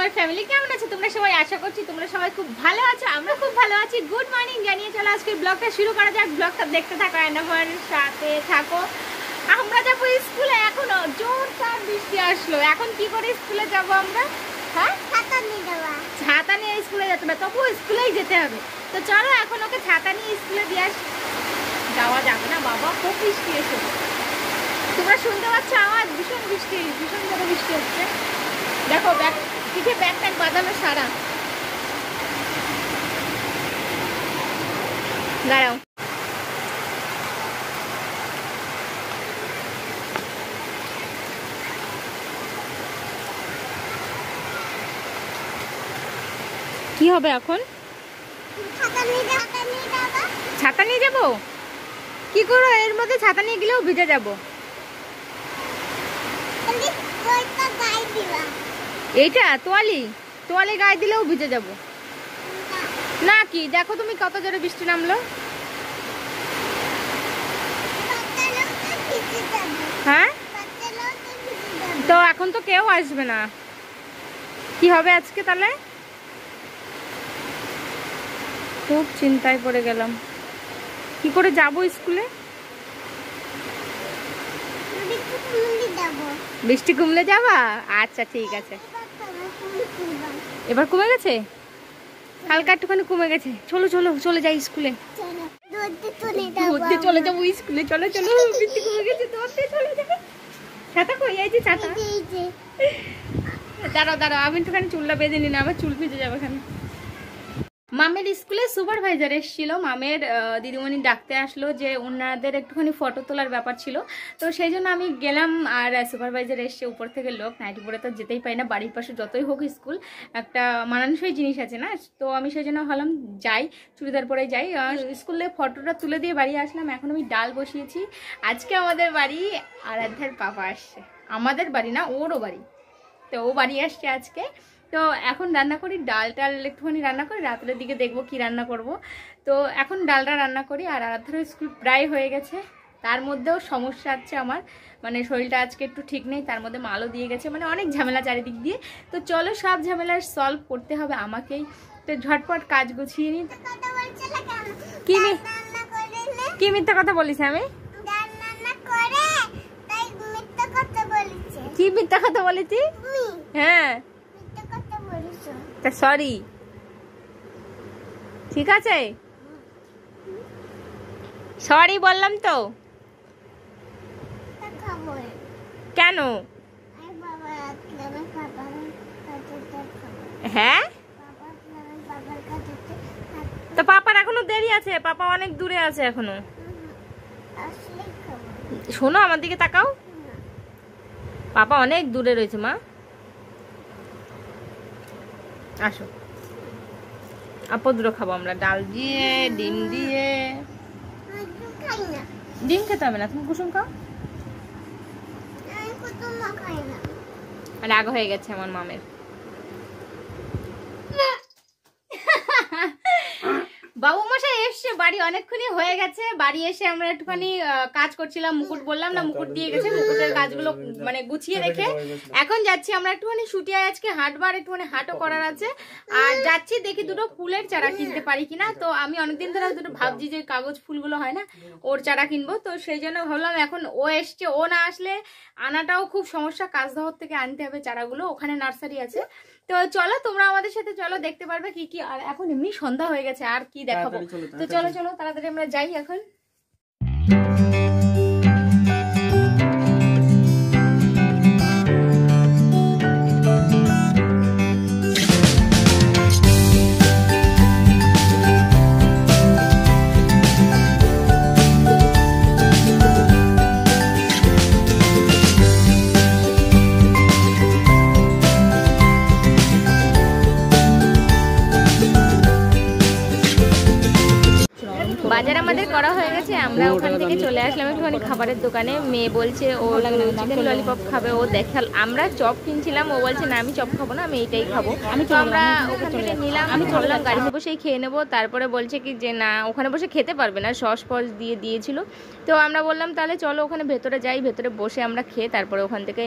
আমার ফ্যামিলি কেমন আছে তোমরা সবাই? আশা করছি তোমরা সবাই খুব ভালো আছো, আমরা খুব ভালো আছি। গুড মর্নিং জানিয়ে চলো আজকের ব্লগটা শুরু করা যাক। ব্লগটা দেখতে থাকো, এন্ডার সাথে থাকো। আমরা যাবো স্কুলে, এখনো জোরদার বৃষ্টি আসলো। এখন কি করে স্কুলে যাব আমরা? হ্যাঁ, ছাতা নিয়ে স্কুলে যেতে হবে, তবুও স্কুলেই যেতে হবে। তো চলো এখন ওকে ছাতা নিয়ে স্কুলে দিয়ে আস। যাওয়া যাবে না বাবা, খুব বৃষ্টি এসে। তোমরা শুনতে পাচ্ছ আওয়াজ? ভীষণ বৃষ্টি, ভীষণ জোরে বৃষ্টি হচ্ছে। দেখো ব্যাগ, পিঠে ব্যাগ ট্যাগ বাঁধানো সারা। দাঁড়াও, কি হবে এখন? ছাতা নিয়ে যাবো? কি করো, এর মধ্যে ছাতা নিয়ে গেলেও ভিজে যাবো। এইটা তোয়ালি, তোয়ালি গায়ে দিলেও ভিজে যাবো না কি? দেখো তুমি কত জোরে বৃষ্টি নামলো। হ্যাঁ, তো এখন তো কেউ আসবে না, কি হবে আজকে তাহলে? খুব চিন্তায় পড়ে গেলাম, কি করে যাবো স্কুলে? বৃষ্টি কমলে যাবা? আচ্ছা ঠিক আছে। এবার কমে গেছে, হালকা একটুখানি কমে গেছে। চলো চলো চলে যাই স্কুলে, দৌড়তে চলে যাবো স্কুলে। চলো চলো, বৃষ্টি কমে গেছে, দৌড়তে চলে যাবো। ছাতা কই? এই যে ছাতা। দাঁড়াও দাঁড়াও, আমি একটুখানি চুলটা বেঁধে নি, না আমার চুল ভিজে যাবে এখানে। মামের স্কুলে সুপারভাইজার এসেছিল, মামের দিদিমণি ডাকতে আসলো যে ওনাদের একটুখানি ফটো তোলার ব্যাপার ছিল। তো সেই জন্য আমি গেলাম, আর সুপারভাইজার এসছে, উপর থেকে লোক। নাইটি পরে তো যেতেই পারি না, বাড়ির পাশে যতই হোক স্কুল একটা মানানসই জিনিস আছে না, তো আমি সেই জন্য ভাবলাম যাই, চুড়িদার পরে যাই। স্কুলে ফটোটা তুলে দিয়ে বাড়ি আসলাম। এখন আমি ডাল বসিয়েছি। আজকে আমাদের বাড়ি আরাধ্যার পাপা আসছে, আমাদের বাড়ি না, ওরও বাড়ি, তো ও বাড়ি আসছে আজকে। তো এখন রান্না করি, ডাল টাল একটুখানি রান্না করি, রাতের দিকে দেখবো কি রান্না করব। তো এখন ডালটা রান্না করি। আর আরাধ্যার স্কুল প্রায় হয়ে গেছে, তার মধ্যেও সমস্যা আছে আমার, মানে শরীরটা আজকে একটু ঠিক নেই, তার মধ্যে মালও দিয়ে গেছে, মানে অনেক ঝামেলা চারিদিক দিয়ে। তো চলো সব ঝামেলার সলভ করতে হবে আমাকেই, তো ঝটপট কাজ গুছিয়ে নিই। কি মিথ্যা কথা বলিস? আমি কি মিথ্যা কথা বলেছি? হ্যাঁ, সরি, ঠিক আছে, সরি বললাম তো। কেন? হ্যাঁ, তো পাপার এখনো দেরি আছে, পাপা অনেক দূরে আছে এখনো। শোনো, আমার দিকে তাকাও, পাপা অনেক দূরে রয়েছে। মা আসো, আপদ দুটো খাবো আমরা, ডাল দিয়ে, ডিম দিয়ে। ডিম খেতে হবে না, তুমি কুসুম খাও। রাগ হয়ে গেছে আমার মামের। বাবু মশাই এসছে বাড়ি, অনেকক্ষণই হয়ে গেছে। বাড়ি এসে আমরা একটুখানি কাজ করছিলাম, মুকুট বললাম না, মুকুট দিয়ে গেছে, মুকুটের কাজগুলো মানে গুছিয়ে রেখে এখন যাচ্ছি আমরা একটুখানি শুটিয়ায়। আজকে হাটবার, একটুখানি হাটও করার আছে। আর যাচ্ছি, দেখি দুটো ফুলের চারা কিনতে পারি কিনা। তো আমি অনেকদিন ধরে দুটো ভাবছি যে কাগজ ফুলগুলো হয় না, ওর চারা কিনবো। তো সেই জন্য ভাবলাম এখন ও এসছে, ও না আসলে আনাটাও খুব সমস্যা, কাজদহর থেকে আনতে হবে চারাগুলো, ওখানে নার্সারি আছে। তো চলো তোমরা আমাদের সাথে চলো, দেখতে পারবে কি কি। আর এখন এমনি সন্ধ্যা হয়ে গেছে, আর কি দেখাবো। তো চলো চলো তাড়াতাড়ি আমরা যাই এখন। বাজার আমাদের করা হয়ে গেছে, আমরা ওখান থেকে চলে আসলাম একটুখানি খাবারের দোকানে। মেয়ে বলছে ও চিকেন ললিপপ খাবে, ও দেখাল। আমরা চপ কিনছিলাম, ও বলছে না আমি চপ খাবো না, আমি এইটাই খাবো। তো আমরা ওখান থেকে নিলাম, আমি চললাম গাড়িতে বসেই খেয়ে নেবো। তারপরে বলছে কি যে না ওখানে বসে খেতে পারবে না, সস ফস দিয়ে দিয়েছিল। তো আমরা বললাম তাহলে চলো ওখানে ভেতরে যাই, ভেতরে বসে আমরা খেয়ে তারপরে ওখান থেকে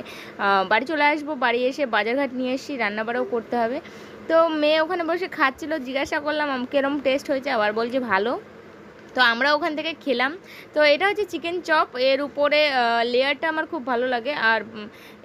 বাড়ি চলে আসবো। বাড়ি এসে বাজারঘাট নিয়ে এসেছি, রান্নাবাড়াও করতে হবে। তো মেয়ে ওখানে বসে খাচ্ছিল, জিজ্ঞাসা করলাম কিরম টেস্ট হয়েছে, আবার বলছে ভালো। তো আমরা ওখান থেকে খেলাম। তো এটা হচ্ছে চিকেন চপ, এর উপরে লেয়ারটা আমার খুব ভালো লাগে। আর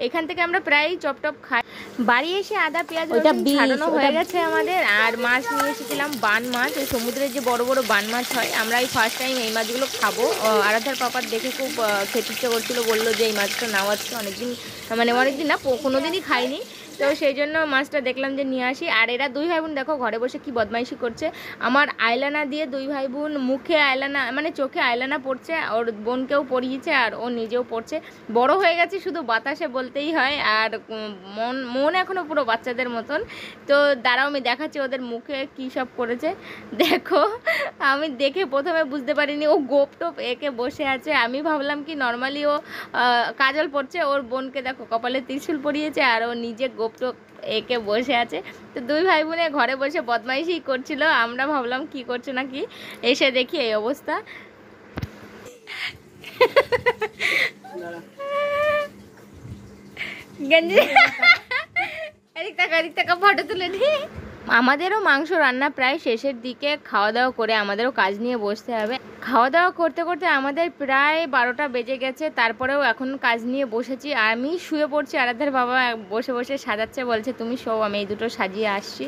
এখান থেকে আমরা প্রায় চপ টপ খাই। বাড়ি এসে আদা পেঁয়াজ ছাড়ানো হয়ে গেছে আমাদের। আর মাছ নিয়ে এসেছিলাম বান মাছ, ওই সমুদ্রের যে বড় বড় বান মাছ হয়, আমরা এই ফার্স্ট টাইম এই মাছগুলো খাবো। আরাধার পাপার দেখে খুব খেতে ইচ্ছে করছিলো, বললো যে এই মাছটা নাও আজকে অনেকদিন, মানে অনেকদিন না কোনোদিনই খাইনি। তো সেই জন্য মাছটা দেখলাম যে নিয়ে আসি। আর এরা দুই ভাই বোন দেখো ঘরে বসে কি বদমাইশি করছে। আমার আইলানা দিয়ে দুই ভাই বোন মুখে আইলানা মানে চোখে আইলানা পড়ছে, ওর বোনকেও পরিয়েছে আর ও নিজেও পড়ছে। বড় হয়ে গেছে শুধু বাতাসে বলতেই হয়। আর মন এখনও পুরো বাচ্চাদের মতন। তো দাঁড়াও আমি দেখাচ্ছি ওদের মুখে কী সব করেছে দেখো। আমি দেখে প্রথমে বুঝতে পারিনি ও গোপ টোপ একে বসে আছে। আমি ভাবলাম কি নর্মালি ও কাজল পড়ছে, ওর বোনকে দেখো কপালে ত্রিশূল পরিয়েছে আর ও নিজে গোপ টোপ একে বসে আছে। তো দুই ভাই বোনে ঘরে বসে বদমাইশি করছিল, আমরা ভাবলাম কি করছে না কি, এসে দেখি এই অবস্থা। গঞ্জি এদিক টাকা ফটো তুলে নি। আমাদেরও মাংস রান্না প্রায় শেষের দিকে, খাওয়া দাওয়া করে আমাদেরও কাজ নিয়ে বসতে হবে। খাওয়া দাওয়া করতে করতে আমাদের প্রায় 12টা বেজে গেছে। তারপরেও এখন কাজ নিয়ে বসেছি, আমি শুয়ে পড়ছি। আরাধ্যার বাবা বসে বসে সাজাচ্ছে, বলছে তুমি শো, আমি এই দুটো সাজিয়ে আসছি।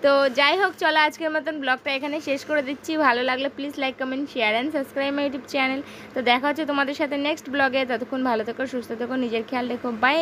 তো যাই হোক চলো আজকের মতন ব্লগটা এখানে শেষ করে দিচ্ছি। ভালো লাগলে please like comment share and subscribe my YouTube channel. তো দেখা হচ্ছে তোমাদের সাথে নেক্সট ব্লগে। ততক্ষণ ভালো থেকো, সুস্থ থেকো, নিজের খেয়াল রেখো, বাই।